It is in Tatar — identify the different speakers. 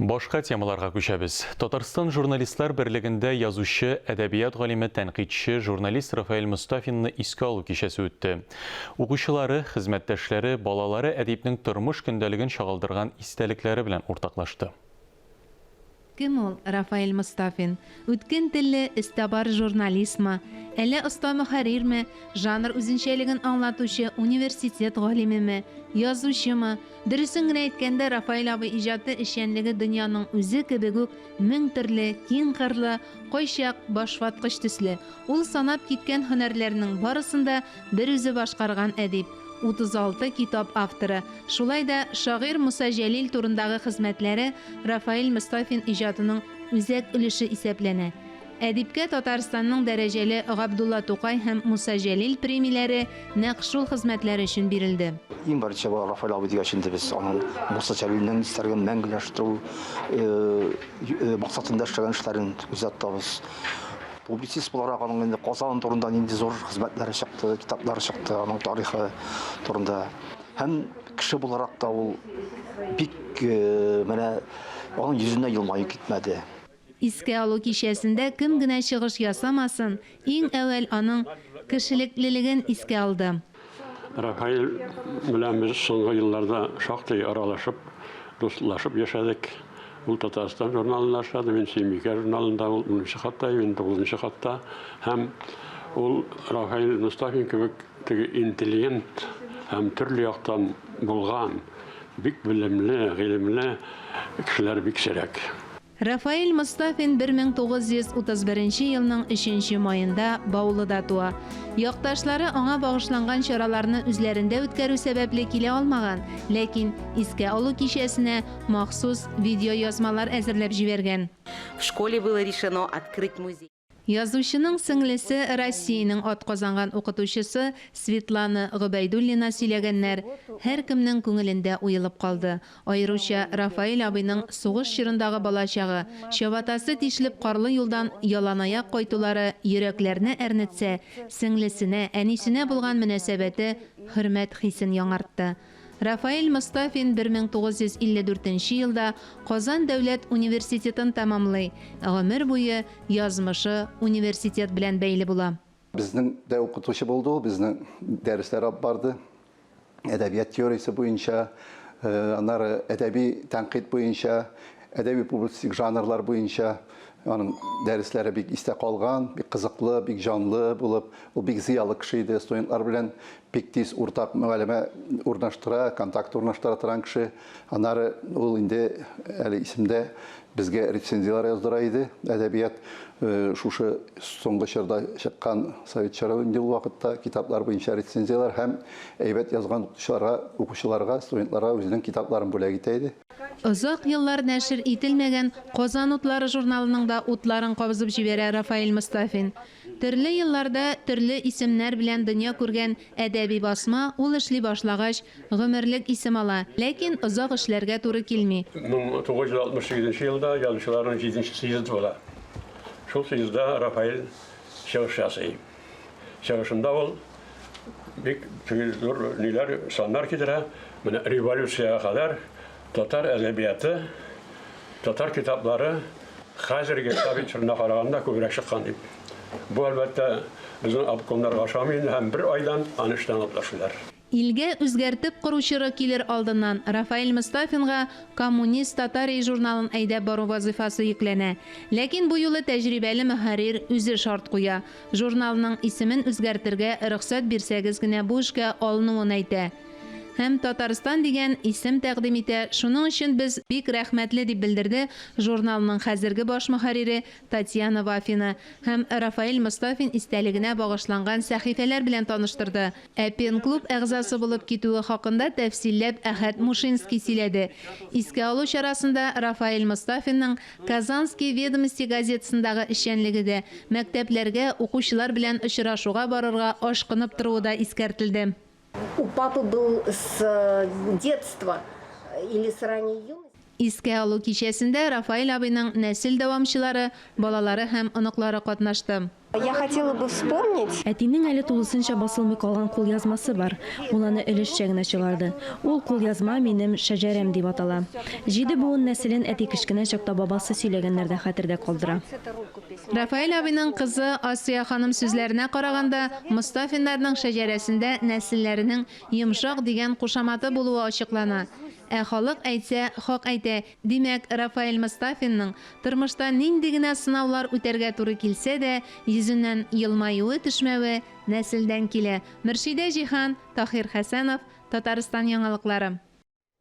Speaker 1: Башка темаларга күчәбез. Татарстан журналистлар берлегендә язучы, әдәбият галиме, тәнкыйтьче, журналист Рафаэль Мостафинны искә алу кичәсе үтте. Укучылары, хезмәттәшләре, балалары әдипнең тормыш көндәлеген чагылдырган истәлекләре белән уртаклашты.
Speaker 2: Кем ул Рафаэль Мостафин? Үткен телле истабар журналистмы, әле оста мөхәррирме, жанр үзенчәлеген аңлатучы университет галимеме, язучымы? Дөресен генә әйткәндә, Рафаэль абый иҗаты эшчәнлеге дөньяның үзе кебек үк мең төрле, киң кырлы, кайчак башваткыч төсле. Ул санап киткән һөнәрләрнең барысында бер үзе башкарган әдип. 36 китап авторы. Шулай да шагыйрь Муса Җәлил турындагы хезмәтләре Рафаэль Мостафин иҗатының үзәк өлеше исәпләнә. Әдипкә Татарстанның дәрәҗәле Габдулла Тукай һәм Муса Җәлил премияләре нәкъ шул хезмәтләре өчен бирелде.
Speaker 3: Иң беренче Рафаэль абый дигән инде без аның Муса Җәлилнең истәргән мәңгеләштерү максатында эшләгән эшләрен күзәтәбез. Публицист буларак аның инде Казан турында нинди зур хезмәтләре чыкты, китаплары чыкты, аның тарихы турында. Һәм кеше буларак та ул бик менә аның йөзенә елмаю китмәде.
Speaker 2: Искә алу кичәсендә кем генә чыгыш ясамасын, иң әүвәл аның кешелеклелеген искә алды.
Speaker 4: Рафаэль белән без соңгы елларда шактый аралашып, дуслашып яшәдек. Ул Татарстан журналында эшләде, мин Семикә журналында, ул 10-нчы хатта, мин 9-нчы хатта. Һәм ул Рафаэль Мостафин кебек интеллигент һәм төрле яктан булган, бик белемле, гыйлемле кешеләр бик сирәк.
Speaker 2: Рафаэль Мостафин 1931 елның 3 маенда Баулыда туа. Якташлары аңа багышланган чараларны үзләрендә үткәрү сәбәпле килә алмаган, ләкин искә алу кичәсенә махсус видеоязмалар әзерләп җибәргән.
Speaker 5: В школе было решено открыть музей.
Speaker 2: Язучының сіңлесе Россиянең атказанган укытучысы Светлана Гобайдуллина сөйләгәннәр һәр кемнең күңелендә уелып калды. Аеруча Рафаэль абыйның сугыш чорындагы балачагы, чабатасы тишелеп карлы юлдан яланаяк кайтулары йөрәкләрне әрнетсә, сеңлесенә, әнисенә булган мөнәсәбәте хөрмәт хисен яңартты. Рафаэль Мостафин 1954 елда Казан дәүләт университетын тәмамлый. Гомер буе язмышы университет белән бәйле була.
Speaker 6: Безнең дә укытучы булды, безнең дәресләр барды. Әдәбият теориясе буенча, аннары әдәби тәнкыйть буенча, әдәби публицистик жанрлар буенча аның дәресләре бик истә калган, бик кызыклы, бик җанлы булып, ул бик зыялы кеше иде, студентлар белән бик тиз уртак мәгълүмат урнаштыра, контакт урнаштыра торган кеше. Аннары ул инде әле исемдә безгә рецензиялар яздыра иде. Әдәбият шушы соңгы чорда чыккан советчылар инде ул вакытта китаплар буенча рецензиялар һәм әйбәт язган укучыларга, студентларга үзенең китапларын бүләк итә иде.
Speaker 2: Озак еллар нәшер ителмәгән Казан утлары журналының да утларын кабызып җибәрә Рафаэль Мостафин. Төрле елларда төрле исемнәр белән дөнья күргән әдәби басма ул эшли башлагач гомерлек исем ала, ләкин озак эшләргә туры килми.
Speaker 4: 1968 елда язучыларның 7-нче съезды була. Шул съездда Рафаэль чыгыш ясый. Чыгышында ул бик зур ниләр саннар китерә. Менә революцияга кадәр татар әдәбияты, татар китаплары хәзерге китапларына караганда күбрәк чыккан дип. Бу әлбәттә безнең обкомнарга ошамый һәм бер айдан аны эштән атлашалар.
Speaker 2: Илгә үзгәртеп коручыры килер алдыннан Рафаэль Мостафинга коммунист Татария журналын әйдәп бару вазифасы йөкләнә. Ләкин бу юлы тәҗрибәле мөхәррир үзе шарт куя. Журналның исемен үзгәртергә рөхсәт бирсәгез генә бу эшкә алынуын әйтә. Һәм Татарстан дигән исем тәкъдим итә. Шуның өчен без бик рәхмәтле дип белдерде журналның хәзерге баш мөхәррире Татьяна Вафина һәм Рафаэль Мостафин истәлегенә багышланган сәхифәләр белән таныштырды. Пен клуб әгъзасы булып китүе хакында тәфсилләп Әхәт Мушинский сөйләде. Искә алу чарасында Рафаэль Мостафинның Казанский ведомости газетасындагы эшчәнлеге дә мәктәпләргә укучылар белән очрашуга барырга ашкынып торуы да искәртелде.
Speaker 5: У папы был с детства или с ранней юности.
Speaker 2: Искә алу кичәсендә Рафаэль абыйның нәсел дәвамчылары, балалары һәм оныклары катнашты.
Speaker 5: Я хотела бы вспомнить
Speaker 7: Әтинең әле тулысынча басылмый калган кулъязмасы бар. Ул аны өлешчә генә чыгарды. Ул кулъязма минем шәҗәрәм дип атала. 7 буын нәселен әти кечкенә чакта бабасы сөйләгәннәрдә хәтердә калдыра.
Speaker 2: Рафаэль абыйның кызы Асия ханым сүзләренә караганда, Мостафиннарның шәҗәрәсендә нәселләренең йомшак дигән кушаматы булуы ачыклана. Ә халык әйтсә, хак әйтә. Димәк, Рафаэль Мостафинның тормышта нинди генә сынаулар үтәргә туры килсә дә, йөзеннән елмаюы төшмәве нәселдән килә. Мөршидә Җиһан, Таһир Хәсәнов, Татарстан яңалыклары.